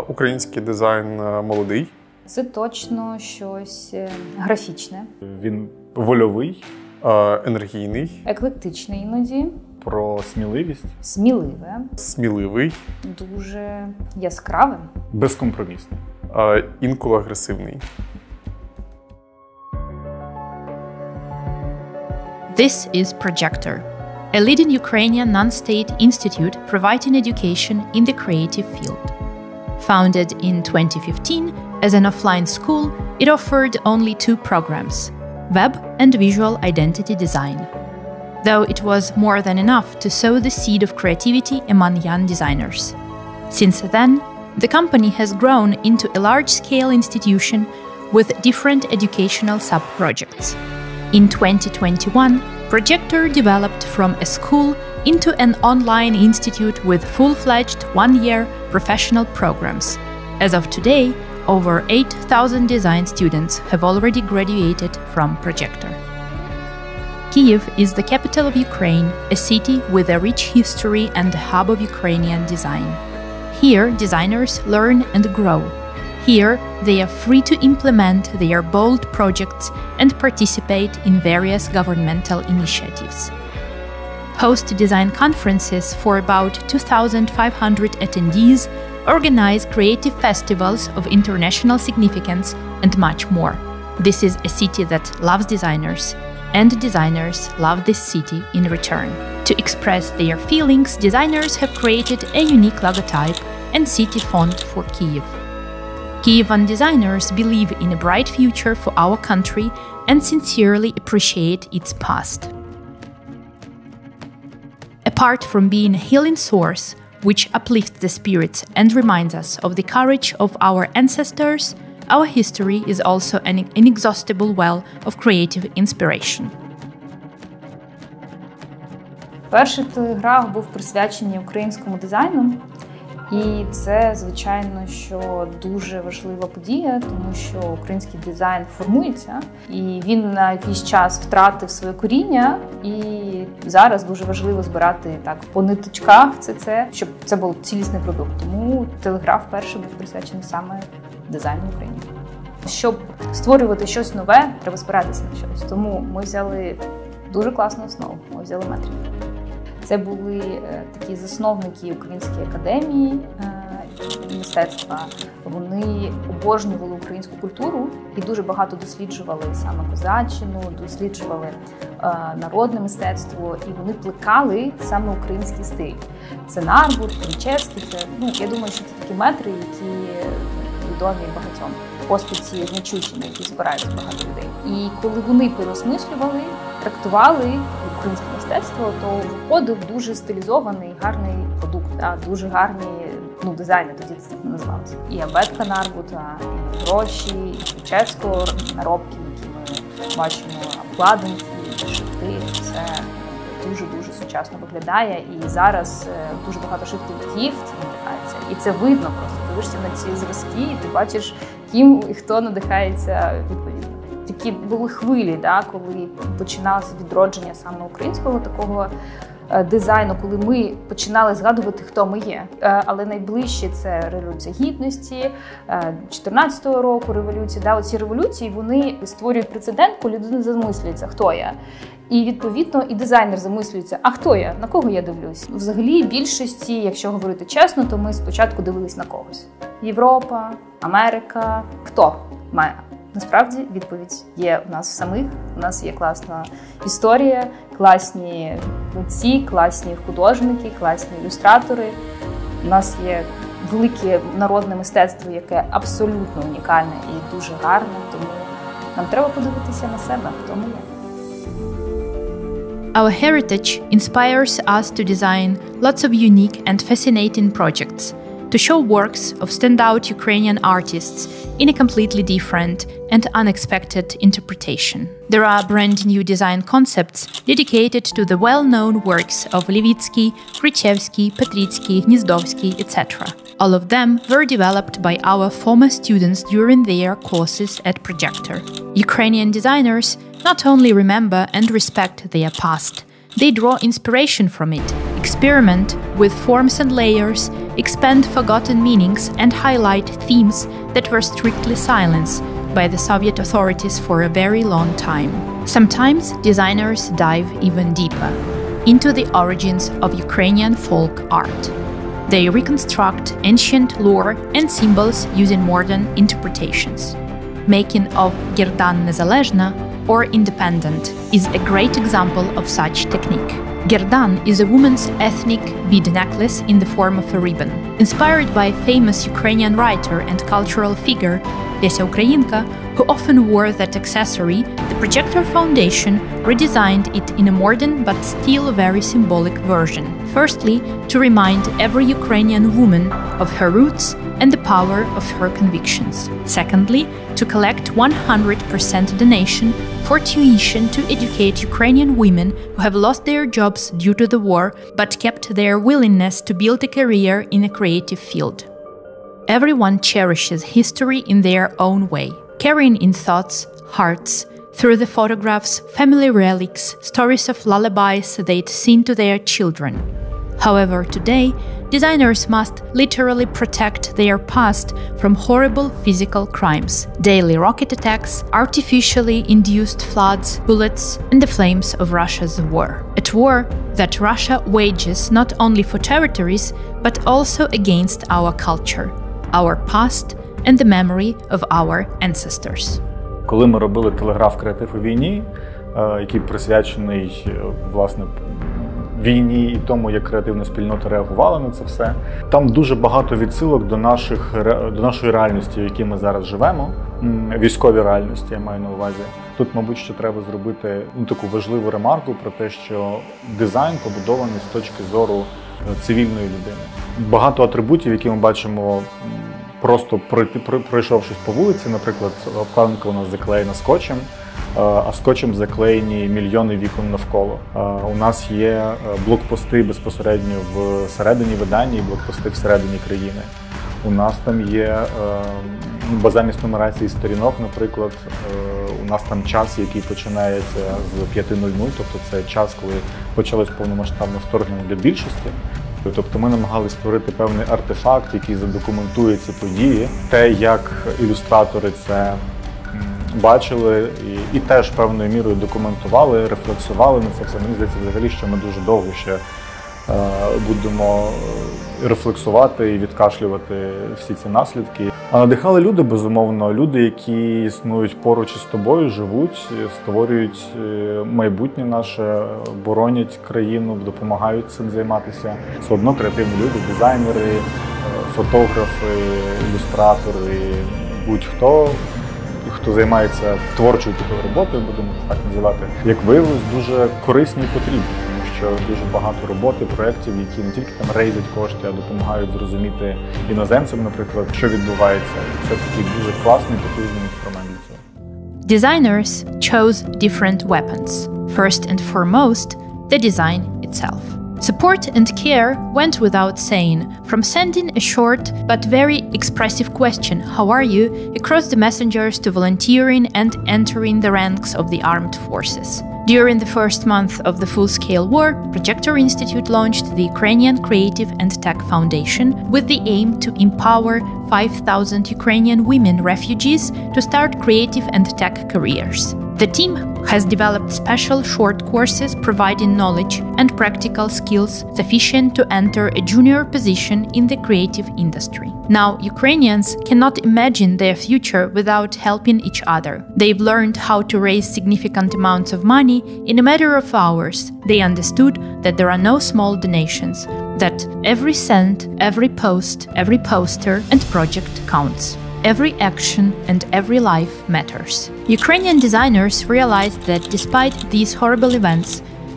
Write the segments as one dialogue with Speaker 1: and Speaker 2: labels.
Speaker 1: Український дизайн молодий.
Speaker 2: Це точно щось графічне.
Speaker 3: Він вольовий.
Speaker 1: Енергійний.
Speaker 2: Еклектичний іноді.
Speaker 3: Про сміливість.
Speaker 2: Сміливе.
Speaker 1: Сміливий.
Speaker 2: Дуже яскравим.
Speaker 3: Безкомпромісний.
Speaker 1: Інколи агресивний.
Speaker 4: This is Projector, a leading Ukrainian non-state institute providing education in the creative field. Founded in 2015 as an offline school, it offered only 2 programs, Web and Visual Identity Design. Though it was more than enough to sow the seed of creativity among young designers. Since then, the company has grown into a large-scale institution with different educational sub-projects. In 2021, Projector developed from a school into an online institute with full-fledged 1-year professional programs. As of today, over 8,000 design students have already graduated from Projector. Kyiv is the capital of Ukraine, a city with a rich history and a hub of Ukrainian design. Here, designers learn and grow. Here, they are free to implement their bold projects and participate in various governmental initiatives. Host design conferences for about 2,500 attendees, organize creative festivals of international significance, and much more. This is a city that loves designers, and designers love this city in return. To express their feelings, designers have created a unique logotype and city font for Kyiv. Kyivan designers believe in a bright future for our country and sincerely appreciate its past. Apart from being a healing source, which uplifts the spirits and reminds us of the courage of our ancestors, our history is also an inexhaustible well of creative inspiration.
Speaker 2: Перший телеграф був присвячений українському дизайну. І це, звичайно, що дуже важлива подія, тому що український дизайн формується, і він на якийсь час втратив своє коріння, і зараз дуже важливо збирати так по ниточках це, щоб це був цілісний продукт. Тому телеграф перший був присвячений саме дизайну в Україні. Щоб створювати щось нове, треба спиратися на щось. Тому ми взяли дуже класну основу, ми взяли метрів. Це були такі засновники Української академії мистецтва. Вони обожнювали українську культуру і дуже багато досліджували саме козаччину, досліджували народне мистецтво, і вони плекали саме український стиль. Це Нарбут, Кончевський, це, я думаю, що це такі метри, які відомі багатьом. Постаті значущі, на які збираються багато людей. І коли вони переосмислювали, трактували українське мистецтво, то виходив дуже стилізований, гарний продукт, дуже гарні дизайни, тоді це так не називалося. І абетка Нарбута, і гроші, і Ключевського наробки, які ми бачимо, обкладинки, шрифти, це дуже-дуже сучасно виглядає. І зараз дуже багато шрифтів надихається. І це видно просто. Дивишся на ці зразки, і ти бачиш, ким і хто надихається відповідно. Такі були хвилі, коли починалося відродження саме українського такого дизайну, коли ми починали згадувати, хто ми є. Але найближче це Революція Гідності, 14-го року революція. Оці революції, вони створюють прецедент, коли людина замислюється, хто я. І, відповідно, і дизайнер замислюється, а хто я, на кого я дивлюсь? Взагалі, більшості, якщо говорити чесно, то ми спочатку дивились на когось. Європа, Америка, хто має? Насправді, відповідь є у нас самих. У нас є класна історія, класні митці, класні художники, класні ілюстратори. У нас є велике народне мистецтво, яке абсолютно унікальне і дуже гарне. Тому нам треба подивитися на себе, хто ми є.
Speaker 4: Our heritage inspires us to design lots of unique and fascinating projects, to show works of standout Ukrainian artists in a completely different and unexpected interpretation. There are brand new design concepts dedicated to the well-known works of Levitsky, Krychevsky, Petritsky, Gnizdovsky, etc. All of them were developed by our former students during their courses at Projector. Ukrainian designers not only remember and respect their past, they draw inspiration from it, experiment with forms and layers, expand forgotten meanings and highlight themes that were strictly silenced by the Soviet authorities for a very long time. Sometimes designers dive even deeper into the origins of Ukrainian folk art. They reconstruct ancient lore and symbols using modern interpretations. Making of Gerdan Nezalezhna, or Independent, is a great example of such technique. Gerdan is a woman's ethnic bead necklace in the form of a ribbon. Inspired by famous Ukrainian writer and cultural figure Lesia Ukrainka, who often wore that accessory, the Projector Foundation redesigned it in a modern but still very symbolic version. Firstly, to remind every Ukrainian woman of her roots and the power of her convictions. Secondly, to collect 100% donation for tuition to educate Ukrainian women who have lost their jobs due to the war but kept their willingness to build a career in a creative field. Everyone cherishes history in their own way, carrying in thoughts, hearts, through the photographs, family relics, stories of lullabies they'd seen to their children. However, today, designers must literally protect their past from horrible physical crimes, daily rocket attacks, artificially induced floods, bullets, and the flames of Russia's war. A war that Russia wages not only for territories, but also against our culture, our past, and the memory of our ancestors.
Speaker 3: Коли ми робили телеграф «Креатив у війні», який присвячений, власне, війні і тому, як креативна спільнота реагувала на це все, там дуже багато відсилок до нашої реальності, в якій ми зараз живемо, військовій реальності, я маю на увазі. Тут, мабуть, ще треба зробити таку важливу ремарку про те, що дизайн побудований з точки зору цивільної людини. Багато атрибутів, які ми бачимо, просто пройшовшись по вулиці, наприклад, обкладинка у нас заклеєна скотчем, а скотчем заклеєні мільйони вікон навколо. У нас є блокпости безпосередньо всередині видання і блокпости всередині країни. У нас там є замість нумерації сторінок, наприклад, у нас там час, який починається з 5:00, тобто це час, коли почалось повномасштабне вторгнення для більшості. Тобто ми намагалися створити певний артефакт, який задокументує ці події, те, як ілюстратори це бачили і теж певною мірою документували, рефлексували на це все. Мені здається, взагалі, що ми дуже довго ще будемо рефлексувати і відкашлювати всі ці наслідки. А надихали люди, безумовно, люди, які існують поруч із тобою, живуть, створюють майбутнє наше, боронять країну, допомагають цим займатися. Все одно креативні люди, дизайнери, фотографи, ілюстратори, будь-хто, хто займається творчою такою роботою, будемо так називати, як виявилось, дуже корисні і потрібні. Що дуже багато роботи, проєктів, які не тільки там рейзять кошти, а допомагають зрозуміти іноземцям, наприклад, що відбувається. Це такий дуже класний, потужний інструмент для цього.
Speaker 4: Designers chose different weapons. First and foremost, the design itself. Support and care went without saying, from sending a short but very expressive question, "How are you?" across the messengers to volunteering and entering the ranks of the armed forces. During the first month of the full-scale war, Projector Institute launched the Ukrainian Creative and Tech Foundation with the aim to empower 5,000 Ukrainian women refugees to start creative and tech careers. The team has developed special short courses providing knowledge and practical skills sufficient to enter a junior position in the creative industry. Now, Ukrainians cannot imagine their future without helping each other. They've learned how to raise significant amounts of money in a matter of hours. They understood that there are no small donations, that every cent, every post, every poster and project counts. Every action and every life matters. Ukrainian designers realized that despite these horrible events,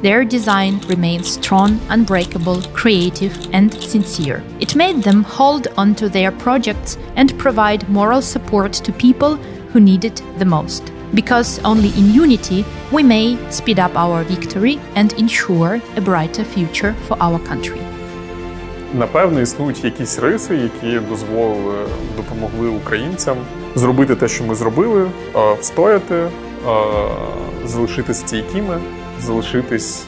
Speaker 4: their design remains strong, unbreakable, creative, and sincere. It made them hold on to their projects and provide moral support to people who need it the most. Because only in unity we may speed up our victory and ensure a brighter future for our country.
Speaker 1: Напевно, існують якісь риси, які допомогли українцям зробити те, що ми зробили, встояти, залишити стійкими, залишитись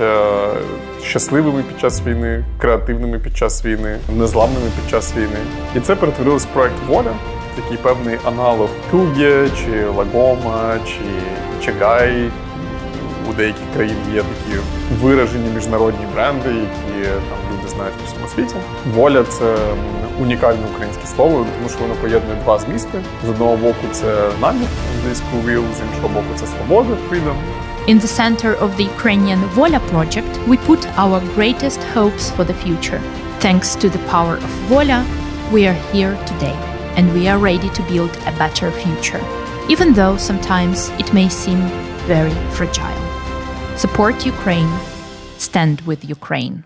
Speaker 1: щасливими під час війни, креативними під час війни, незламними під час війни. І це перетворилось в проект «Воля», такий певний аналог Кюге, чи Лагома, чи Чагай. У деяких країн є такі виражені міжнародні бренди, які там люди знають у всьому світі. Воля – це унікальне українське слово, тому що воно поєднує два змісти. З одного боку це намір, англійською will, з іншого боку це свобода, freedom.
Speaker 4: In the center of the Ukrainian Vola project, we put our greatest hopes for the future. Thanks to the power of Vola, we are here today, and we are ready to build a better future, even though sometimes it may seem very fragile. Support Ukraine. Stand with Ukraine.